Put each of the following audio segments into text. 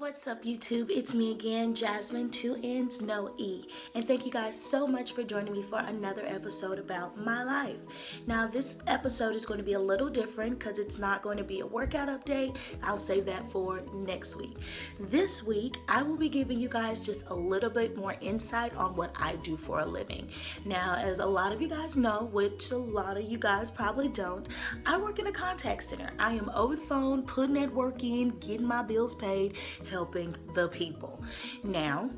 What's up, YouTube? It's me again, Jasmine, 2 N's, no E. And thank you guys so much for joining me for another episode about my life. Now, this episode is going to be a little different because it's not going to be a workout update. I'll save that for next week. This week, I will be giving you guys just a little bit more insight on what I do for a living. Now, as a lot of you guys know, which a lot of you guys probably don't, I work in a contact center. I am over the phone, putting that work in, getting my bills paid, helping the people. Now,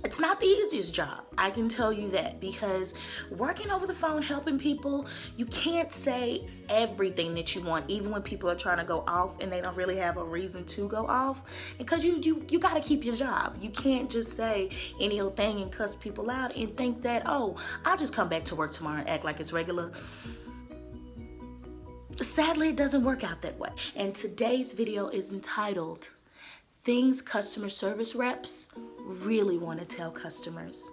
it's not the easiest job, I can tell you that, because working over the phone, helping people, you can't say everything that you want, even when people are trying to go off and they don't really have a reason to go off, because you got to keep your job. You can't just say any old thing and cuss people out and think that, oh, I'll just come back to work tomorrow and act like it's regular. Sadly, it doesn't work out that way. And today's video is entitled Things Customer Service Reps Really Want to Tell Customers.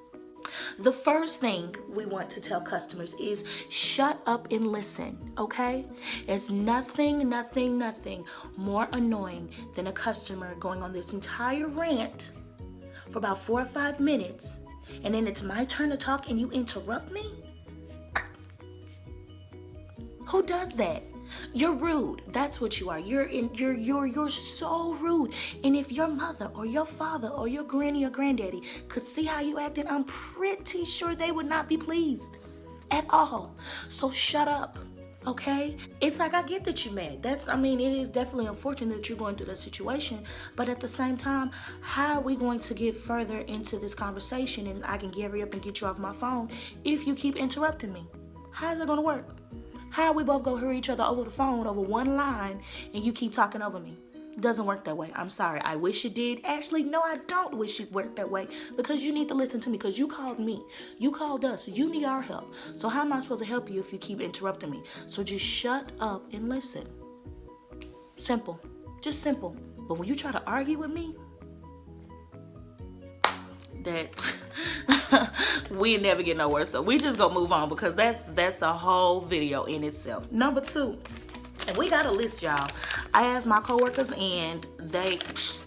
The first thing we want to tell customers is shut up and listen, okay? There's nothing more annoying than a customer going on this entire rant for about 4 or 5 minutes, and then it's my turn to talk and you interrupt me? Who does that? You're rude. That's what you are. You're so rude. And if your mother or your father or your granny or granddaddy could see how you acted, I'm pretty sure they would not be pleased at all. So shut up, okay? It's like, I get that you're mad. It is definitely unfortunate that you're going through that situation, but at the same time, how are we going to get further into this conversation and I can hurry up and get you off my phone if you keep interrupting me? How's it gonna work? How are we both gonna hear each other over the phone over one line and you keep talking over me? It doesn't work that way. I'm sorry. I wish it did. Actually, no, I don't wish it worked that way, because you need to listen to me, because you called me. You called us. You need our help. So how am I supposed to help you if you keep interrupting me? So just shut up and listen. Simple. Just simple. But when you try to argue with me, that we never get nowhere, so we just gonna move on, because that's a whole video in itself. Number 2, and we got a list, y'all. I asked my coworkers and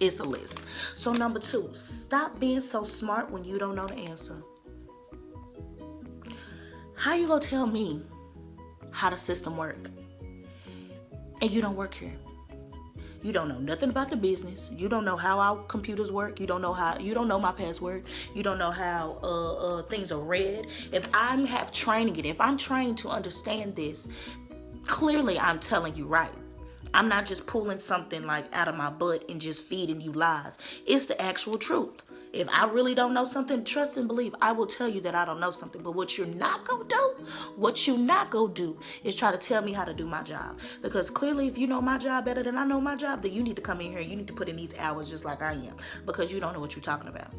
it's a list. So number 2, stop being so smart when you don't know the answer. How you gonna tell me how the system work and you don't work here? You don't know nothing about the business. You don't know how our computers work. You don't know my password. You don't know how things are read. If I have training it, if I'm trained to understand this, clearly I'm telling you right. I'm not just pulling something like out of my butt and just feeding you lies. It's the actual truth. If I really don't know something, trust and believe, I will tell you that I don't know something. But what you're not going to do is try to tell me how to do my job. Because clearly, if you know my job better than I know my job, then you need to come in here and you need to put in these hours just like I am. Because you don't know what you're talking about.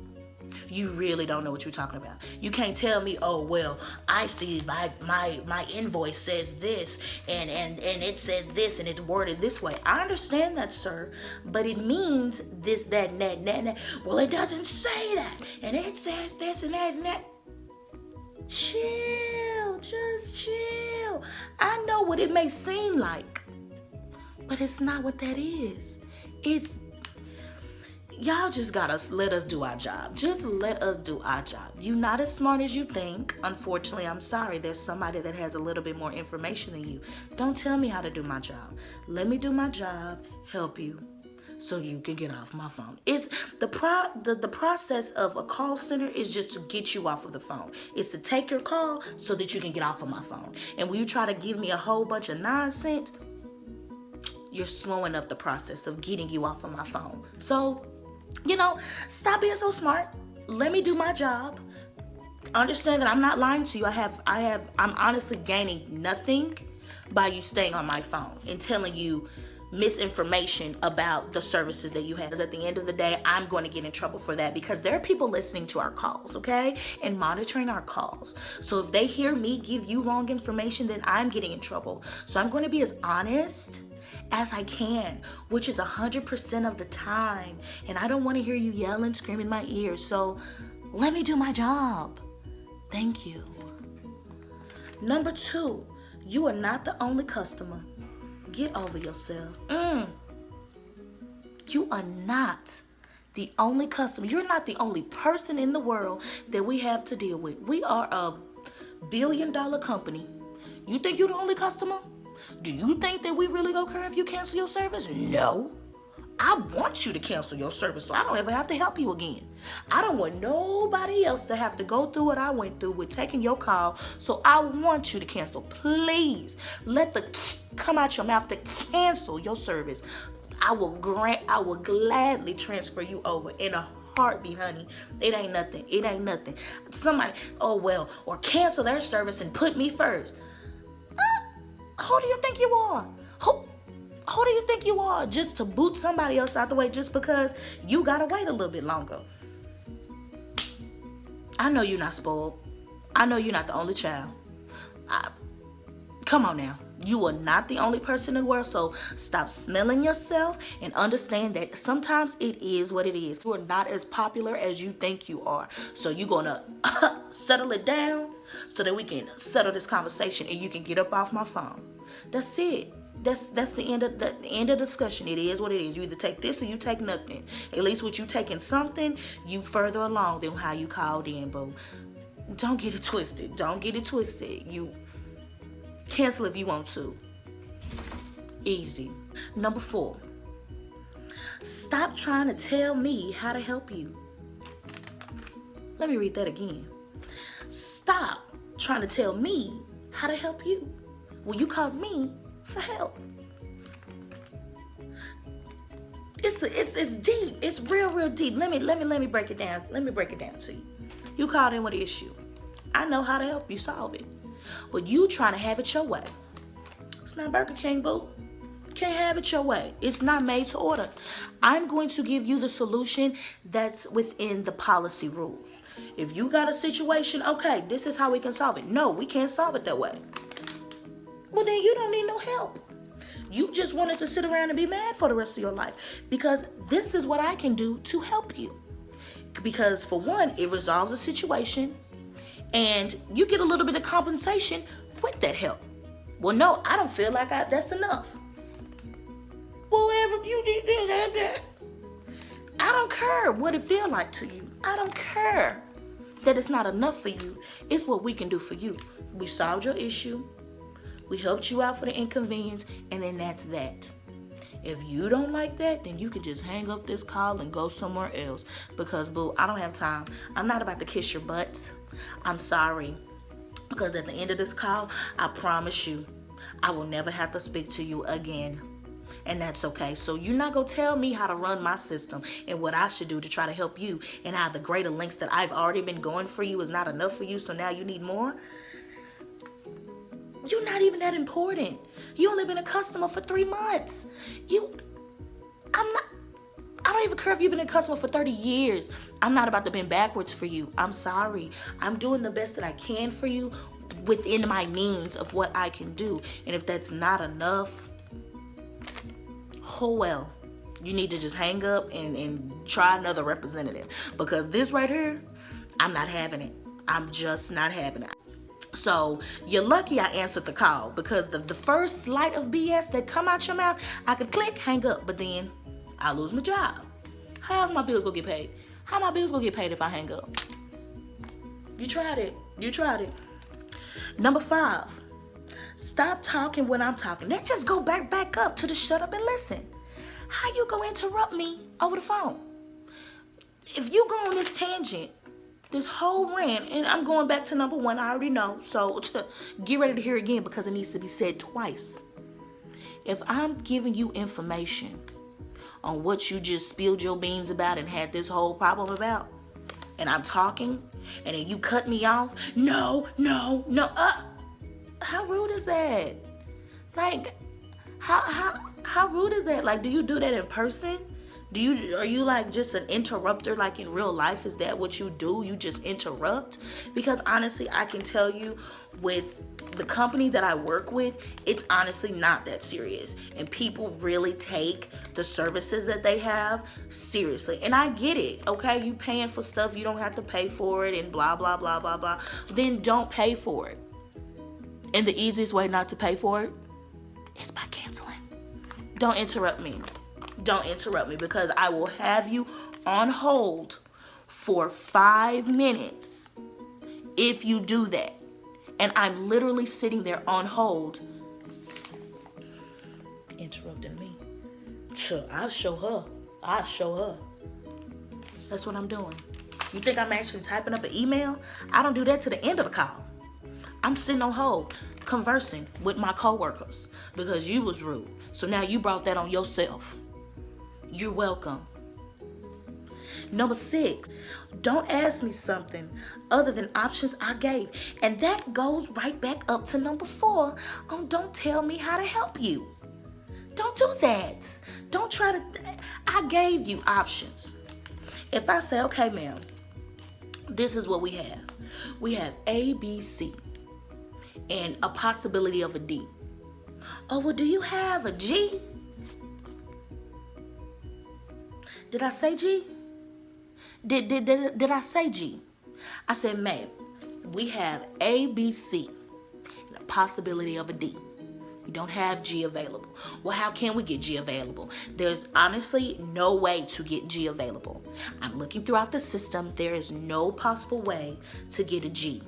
You really don't know what you're talking about. You can't tell me, oh, well, I see my invoice says this and it says this and it's worded this way. I understand that, sir, but it means this, that, and that, and that, and that. Well, it doesn't say that, and it says this and that and that. Chill, just chill. I know what it may seem like, but it's not what that is. Y'all just gotta let us do our job. Just let us do our job. You're not as smart as you think. Unfortunately, I'm sorry. There's somebody that has a little bit more information than you. Don't tell me how to do my job. Let me do my job, help you, so you can get off my phone. It's the process of a call center is just to get you off of the phone. It's to take your call so that you can get off of my phone. And when you try to give me a whole bunch of nonsense, you're slowing up the process of getting you off of my phone. So, stop being so smart. Let me do my job. Understand that I'm not lying to you. I'm honestly gaining nothing by you staying on my phone and telling you misinformation about the services that you have. Because at the end of the day, I'm going to get in trouble for that, because there are people listening to our calls, okay, and monitoring our calls. So if they hear me give you wrong information, then I'm getting in trouble. So I'm going to be as honest as I can, which is 100% of the time. And I don't want to hear you yell and scream in my ears. So let me do my job. Thank you. Number 2, you are not the only customer. Get over yourself. You are not the only customer. You're not the only person in the world that we have to deal with. We are a billion-dollar company. You think you're the only customer? Do you think that we really gonna care if you cancel your service? No. I want you to cancel your service so I don't ever have to help you again. I don't want nobody else to have to go through what I went through with taking your call, so I want you to cancel. Please let the come out your mouth to cancel your service. I will gladly transfer you over in a heartbeat, honey. It ain't nothing. It ain't nothing. Somebody, or cancel their service and put me first. Who do you think you are? Who do you think you are just to boot somebody else out the way just because you gotta wait a little bit longer? I know you're not spoiled. I know you're not the only child. Come on now. You are not the only person in the world, so stop smelling yourself and understand that sometimes it is what it is. You are not as popular as you think you are. So you're gonna settle it down so that we can settle this conversation and you can get up off my phone. That's it. That's the end of the discussion. It is what it is. You either take this or you take nothing. At least with you taking something, you further along than how you called in, boo. Don't get it twisted. Don't get it twisted. You cancel if you want to. Easy. Number 4. Stop trying to tell me how to help you. Let me read that again. Stop trying to tell me how to help you. Well, you called me for help. It's deep. It's real deep. Let me break it down. Let me break it down to you. You called in with an issue. I know how to help you solve it. But you trying to have it your way. It's not Burger King, boo. Can't have it your way. It's not made to order. I'm going to give you the solution that's within the policy rules. If you got a situation, okay, this is how we can solve it. No, we can't solve it that way. Well, then you don't need no help. You just wanted to sit around and be mad for the rest of your life because this is what I can do to help you. Because for one, it resolves the situation and you get a little bit of compensation with that help. Well, no, I don't feel like that's enough. Whatever you did that. I don't care what it feel like to you. I don't care that it's not enough for you. It's what we can do for you. We solved your issue. We helped you out for the inconvenience, and then that's that. If you don't like that, then you can just hang up this call and go somewhere else. Because, boo, I don't have time. I'm not about to kiss your butts. I'm sorry. Because at the end of this call, I promise you, I will never have to speak to you again. And that's okay. So you're not going to tell me how to run my system and what I should do to try to help you and how the greater lengths that I've already been going for you is not enough for you, so now you need more? You're not even that important. You only been a customer for 3 months. I don't even care if you've been a customer for 30 years. I'm not about to bend backwards for you. I'm sorry. I'm doing the best that I can for you within my means of what I can do. And if that's not enough, oh well. You need to just hang up and try another representative. Because this right here, I'm not having it. I'm just not having it. So you're lucky I answered the call because the first slight of BS that come out your mouth, I could click, hang up, but then I lose my job. How's my bills gonna get paid? How my bills gonna get paid if I hang up? You tried it. You tried it. Number 5, stop talking when I'm talking. Let's just go back up to the shut up and listen. How you gonna interrupt me over the phone? If you go on this tangent, this whole rant, and I'm going back to number 1, I already know, so get ready to hear it again because it needs to be said twice. If I'm giving you information on what you just spilled your beans about and had this whole problem about, and I'm talking, and then you cut me off, no, how rude is that? Like, how rude is that? Like, do you do that in person? Are you like just an interrupter like in real life? Is that what you do? You just interrupt? Because honestly, I can tell you with the company that I work with, it's honestly not that serious. And people really take the services that they have seriously. And I get it, okay? You paying for stuff, you don't have to pay for it and blah, blah, blah, blah, blah. Then don't pay for it. And the easiest way not to pay for it is by canceling. Don't interrupt me. don't interrupt me, because I will have you on hold for 5 minutes if you do that. And I'm literally sitting there on hold, interrupting me. I'll show her. That's what I'm doing. You think I'm actually typing up an email? I don't do that to the end of the call. I'm sitting on hold, conversing with my coworkers because you was rude. So now you brought that on yourself. You're welcome. Number 6, don't ask me something other than options I gave. And that goes right back up to number 4 on don't tell me how to help you. Don't do that. Don't try to, I gave you options. If I say, okay, ma'am, this is what we have. We have A, B, C, and a possibility of a D. Oh, well, do you have a G? Did I say G? Did I say G? I said, ma'am, we have A, B, C, and a possibility of a D. We don't have G available. Well, how can we get G available? There's honestly no way to get G available. I'm looking throughout the system. There is no possible way to get a G.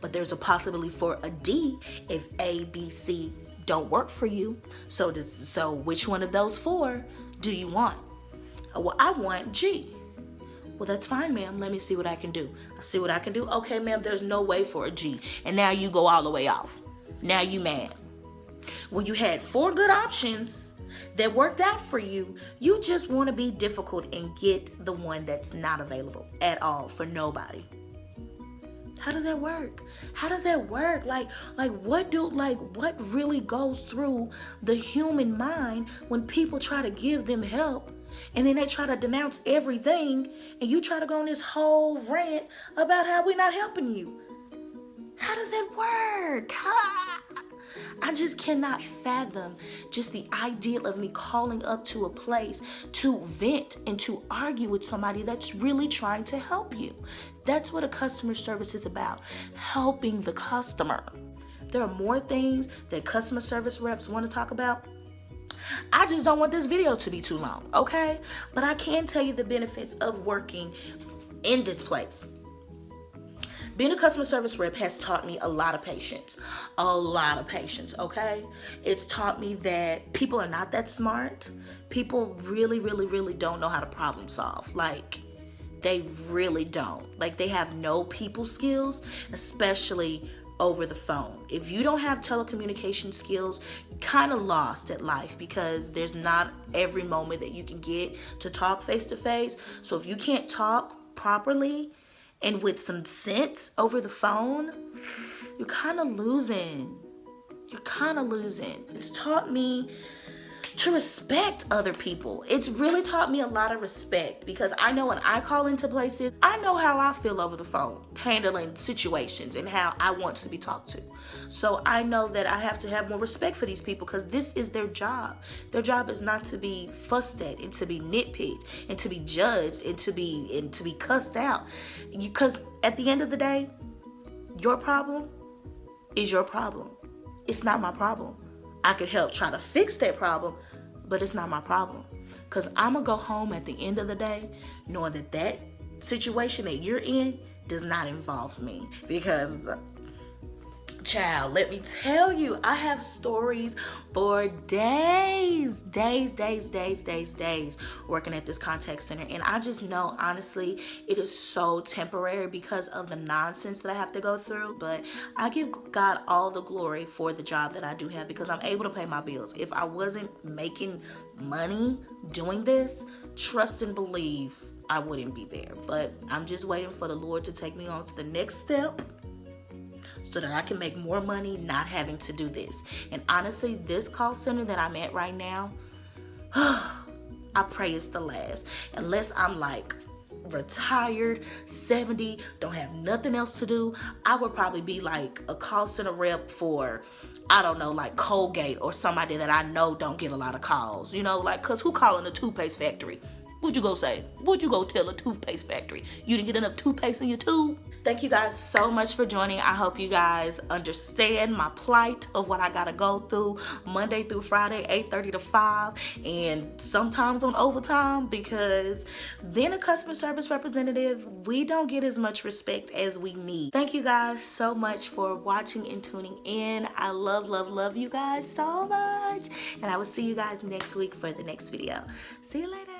But there's a possibility for a D if A, B, C don't work for you. So which one of those 4 do you want? Well, I want G. Well, that's fine, ma'am. Let me see what I can do. I see what I can do. Okay, ma'am, there's no way for a G. And now you go all the way off. Now you mad. When you had 4 good options that worked out for you, you just want to be difficult and get the one that's not available at all for nobody. How does that work? How does that work? What really goes through the human mind when people try to give them help and then they try to denounce everything and you try to go on this whole rant about how we're not helping you? How does that work? I just cannot fathom just the idea of me calling up to a place to vent and to argue with somebody that's really trying to help you. That's what a customer service is about, helping the customer. There are more things that customer service reps want to talk about. I just don't want this video to be too long, okay? But I can tell you the benefits of working in this place. Being a customer service rep has taught me a lot of patience, okay? It's taught me that people are not that smart. People really, really, really don't know how to problem solve. Like, they really don't. Like, they have no people skills, especially over the phone. If you don't have telecommunication skills, you're kind of lost at life because there's not every moment that you can get to talk face to face. So if you can't talk properly and with some sense over the phone, you're kind of losing. It's taught me to respect other people. It's really taught me a lot of respect because I know when I call into places, I know how I feel over the phone, handling situations and how I want to be talked to. So I know that I have to have more respect for these people because this is their job. Their job is not to be fussed at and to be nitpicked and to be judged and to be cussed out. Because at the end of the day, your problem is your problem. It's not my problem. I could help try to fix that problem, but it's not my problem. Because I'm going to go home at the end of the day knowing that that situation that you're in does not involve me. Because, child, let me tell you, I have stories for days working at this contact center. And I just know, honestly, it is so temporary because of the nonsense that I have to go through. But I give God all the glory for the job that I do have because I'm able to pay my bills. If I wasn't making money doing this, trust and believe I wouldn't be there. But I'm just waiting for the Lord to take me on to the next step so that I can make more money not having to do this. And honestly, this call center that I'm at right now, I pray it's the last. Unless I'm like retired, 70, don't have nothing else to do, I would probably be like a call center rep for, I don't know, like Colgate or somebody that I know don't get a lot of calls, you know, like, cause who calling the toothpaste factory? What you go say? What you go tell a toothpaste factory? You didn't get enough toothpaste in your tube? Thank you guys so much for joining. I hope you guys understand my plight of what I gotta go through Monday through Friday, 8:30 to 5, and sometimes on overtime, because being a customer service representative, we don't get as much respect as we need. Thank you guys so much for watching and tuning in. I love you guys so much, and I will see you guys next week for the next video. See you later.